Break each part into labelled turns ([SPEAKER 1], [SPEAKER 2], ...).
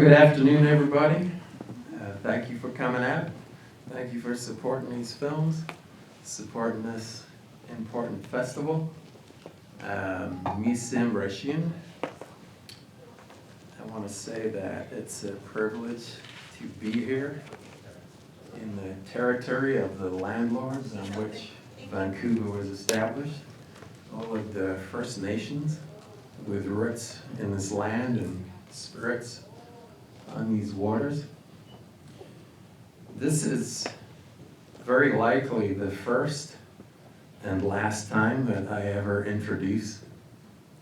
[SPEAKER 1] Good afternoon, everybody. Thank you for coming out. Thank you for supporting these films, supporting this important festival. Sim Brišind. I want to say that it's a privilege to be here in the territory of the landlords on which Vancouver was established, all of the First Nations with roots in this land and spirits on these waters. This is very likely the first and last time that I ever introduce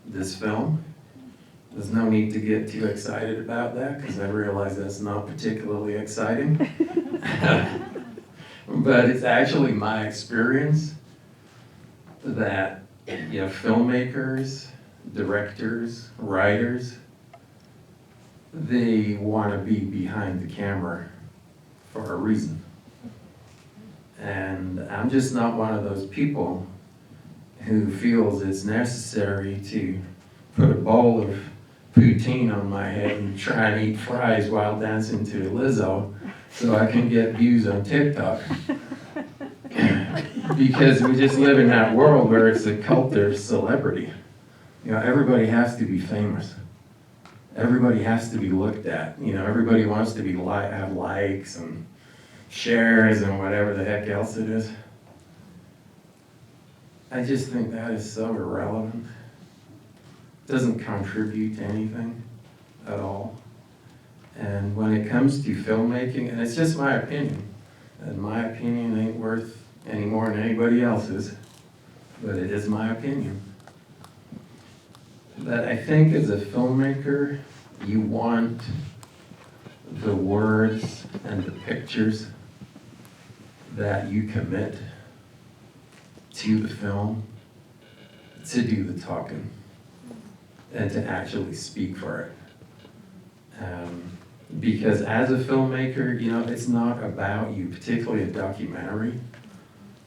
[SPEAKER 1] this film. There's no need to get too excited about that because I realize that's not particularly exciting. But it's actually my experience that filmmakers, directors, writers, they want to be behind the camera for a reason. And I'm just not one of those people who feels it's necessary to put a bowl of poutine on my head and try and eat fries while dancing to Lizzo so I can get views on TikTok. Because we just live in that world where it's a cult of celebrity. Everybody has to be famous. Everybody has to be looked at. Everybody wants to be have likes and shares and whatever the heck else it is. I just think that is so irrelevant. It doesn't contribute to anything at all. And when it comes to filmmaking, and it's just my opinion, and my opinion ain't worth any more than anybody else's, but it is my opinion. That I think as a filmmaker, you want the words and the pictures that you commit to the film to do the talking and to actually speak for it. Because as a filmmaker, it's not about you, particularly a documentary.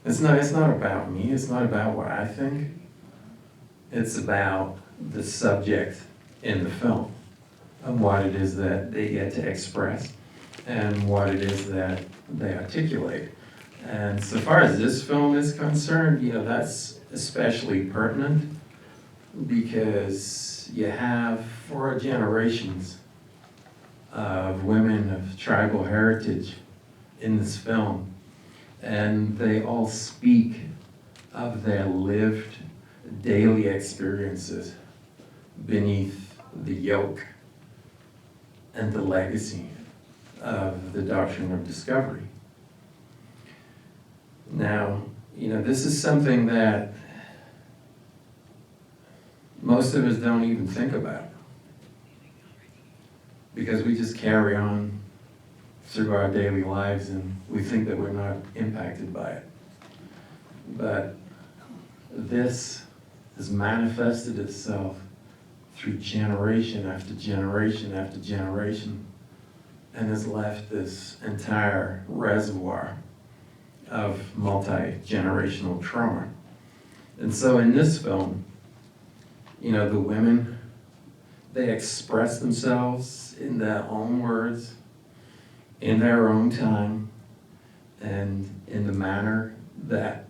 [SPEAKER 1] It's not about me, it's not about what I think. It's about the subject in the film and what it is that they get to express and what it is that they articulate. And so far as this film is concerned, that's especially pertinent because you have 4 generations of women of tribal heritage in this film, and they all speak of their lived daily experiences beneath the yoke and the legacy of the Doctrine of Discovery. Now, this is something that most of us don't even think about because we just carry on through our daily lives and we think that we're not impacted by it. But this has manifested itself through generation after generation after generation and has left this entire reservoir of multi-generational trauma. And so in this film, the women, they express themselves in their own words, in their own time, and in the manner that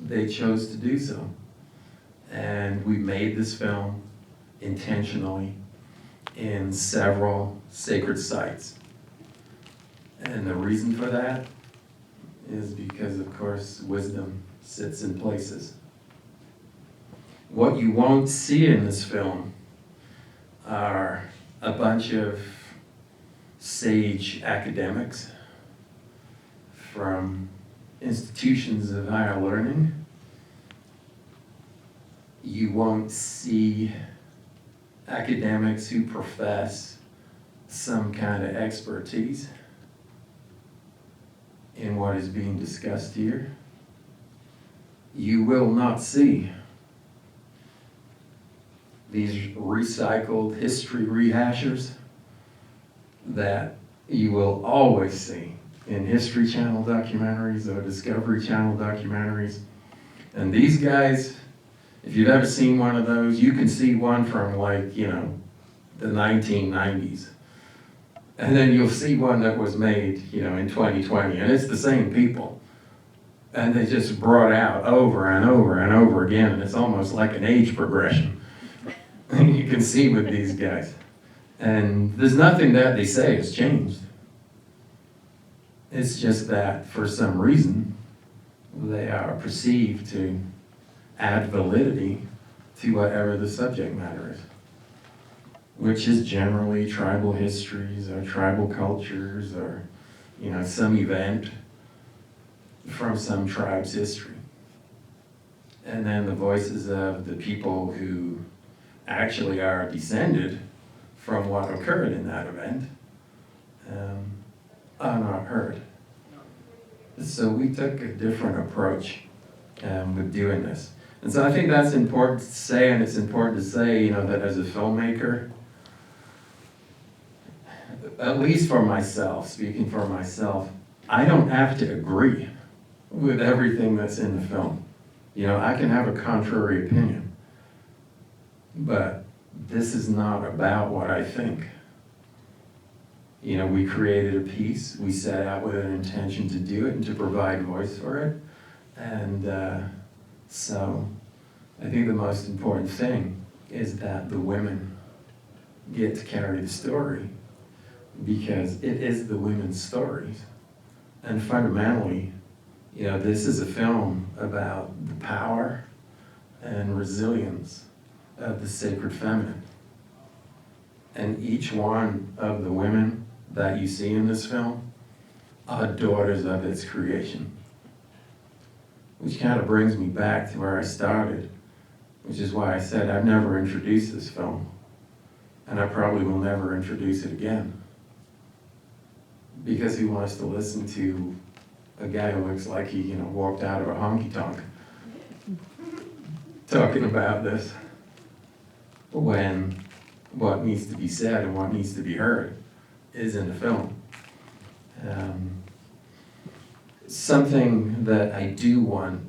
[SPEAKER 1] they chose to do so. And we made this film intentionally in several sacred sites. And the reason for that is because, of course, wisdom sits in places. What you won't see in this film are a bunch of sage academics from institutions of higher learning. You won't see academics who profess some kind of expertise in what is being discussed here. You will not see these recycled history rehashers that you will always see in History Channel documentaries or Discovery Channel documentaries. And these guys, if you've ever seen one of those, you can see one from the 1990s. And then you'll see one that was made, in 2020, and it's the same people. And they just brought out over and over and over again, and it's almost like an age progression. You can see with these guys. And there's nothing that they say has changed. It's just that for some reason, they are perceived to add validity to whatever the subject matter is, which is generally tribal histories or tribal cultures or, some event from some tribe's history. And then the voices of the people who actually are descended from what occurred in that event are not heard. So we took a different approach with doing this. And so I think that's important to say, and it's important to say, that as a filmmaker, at least for myself, speaking for myself, I don't have to agree with everything that's in the film. I can have a contrary opinion, but this is not about what I think. We created a piece, we set out with an intention to do it and to provide voice for it. And so I think the most important thing is that the women get to carry the story, because it is the women's stories. And fundamentally, this is a film about the power and resilience of the sacred feminine. And each one of the women that you see in this film are daughters of its creation. Which kind of brings me back to where I started, which is why I said I've never introduced this film, and I probably will never introduce it again. Because who wants to listen to a guy who looks like he, walked out of a honky-tonk talking about this, when what needs to be said and what needs to be heard is in the film. Something that I do want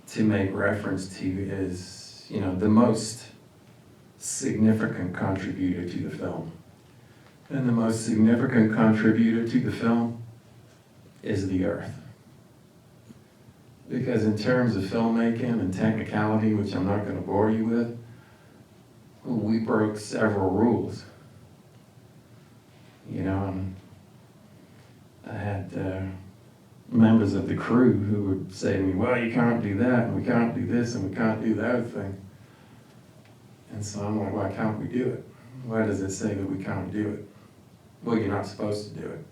[SPEAKER 1] to make reference to is, the most significant contributor to the film. And the most significant contributor to the film is the earth. Because in terms of filmmaking and technicality, which I'm not going to bore you with, we broke several rules. And I had members of the crew who would say to me, well, you can't do that, and we can't do this, and we can't do the other thing. And so I'm like, why can't we do it? Why does it say that we can't do it? Well, you're not supposed to do it.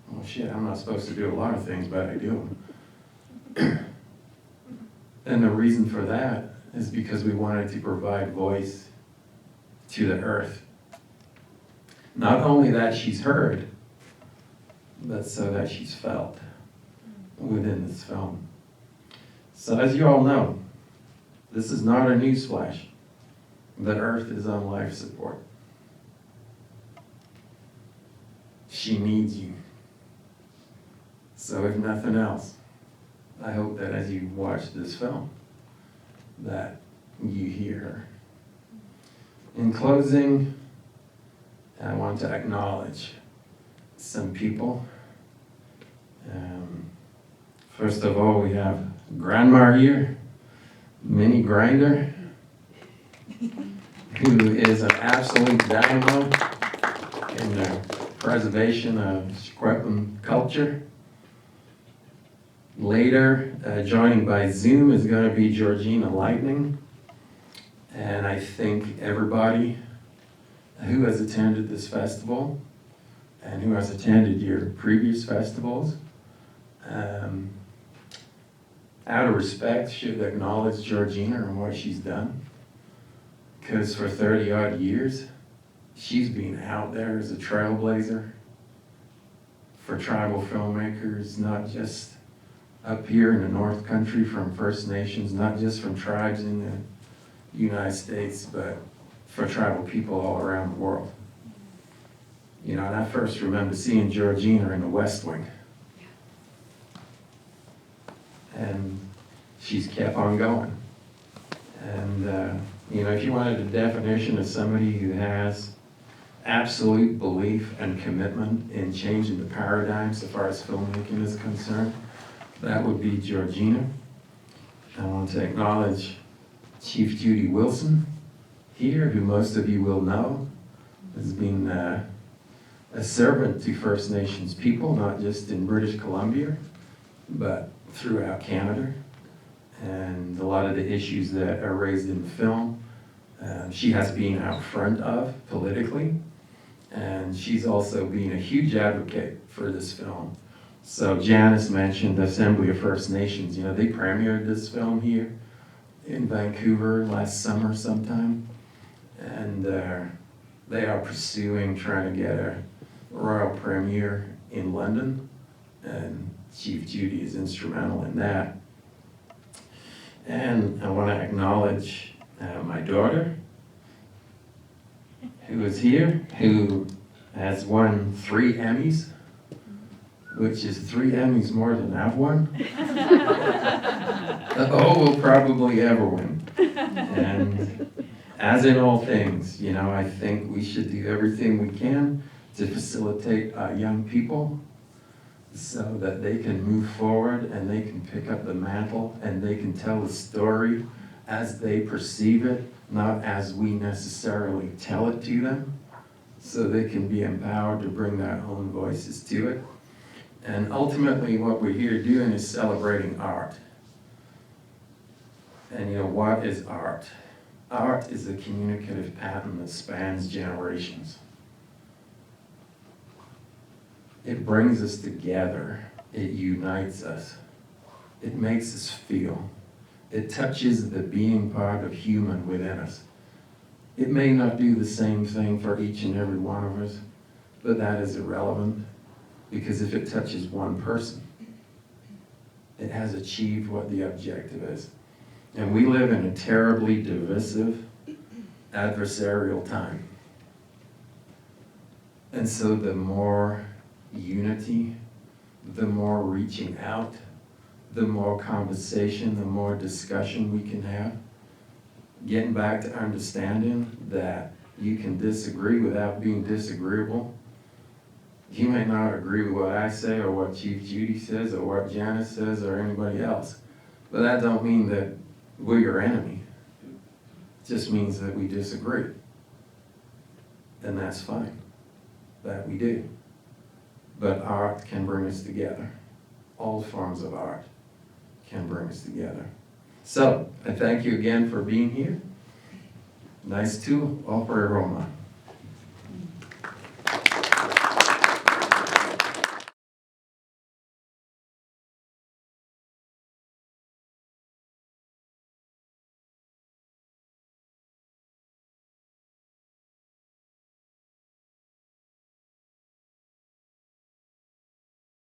[SPEAKER 1] Well, shit, I'm not supposed to do a lot of things, but I do them. And the reason for that is because we wanted to provide voice to the earth. Not only that she's heard, but so that she's felt within this film. So as you all know, this is not a newsflash. The earth is on life support. She needs you. So if nothing else, I hope that as you watch this film, that you hear her. In closing, I want to acknowledge some people. First of all, we have Grandma here, Minnie Grinder, who is an absolute dynamo in the preservation of Secwepemc culture. Later, joining by Zoom is going to be Georgina Lightning. And I think everybody who has attended this festival and who has attended your previous festivals, out of respect, should acknowledge Georgina and what she's done. Because for 30 odd years, she's been out there as a trailblazer for tribal filmmakers, not just up here in the North Country from First Nations, not just from tribes in the United States, but for tribal people all around the world. And I first remember seeing Georgina in the West Wing. And she's kept on going. And, if you wanted a definition of somebody who has absolute belief and commitment in changing the paradigm so far as filmmaking is concerned. That would be Georgina. I want to acknowledge Chief Judy Wilson here, who most of you will know, has been a servant to First Nations people, not just in British Columbia, but throughout Canada. And a lot of the issues that are raised in the film, she has been out front of politically, and she's also been a huge advocate for this film. So Janice mentioned the Assembly of First Nations. You know, they premiered this film here in Vancouver last summer sometime, and they are pursuing trying to get a royal premiere in London, and Chief Judy is instrumental in that. And I want to acknowledge my daughter, who is here, who has won 3 Emmys, which is 3 Emmys more than I've won. Will probably ever win. And as in all things, you know, I think we should do everything we can to facilitate our young people so that they can move forward and they can pick up the mantle and they can tell the story as they perceive it, not as we necessarily tell it to them, so they can be empowered to bring their own voices to it. And ultimately what we're here doing is celebrating art. And you know, what is art? Art is a communicative pattern that spans generations. It brings us together. It unites us. It makes us feel. It touches the being part of human within us. It may not do the same thing for each and every one of us, but that is irrelevant, because if it touches one person, it has achieved what the objective is. And we live in a terribly divisive, adversarial time. And so the more unity, the more reaching out, the more conversation, the more discussion we can have, getting back to understanding that you can disagree without being disagreeable. You may not agree with what I say or what Chief Judy says or what Janice says or anybody else, but that don't mean that we're your enemy. It just means that we disagree. And that's fine, that we do. But art can bring us together. All forms of art can bring us together. So, I thank you again for being here. Nice to Opera Roma.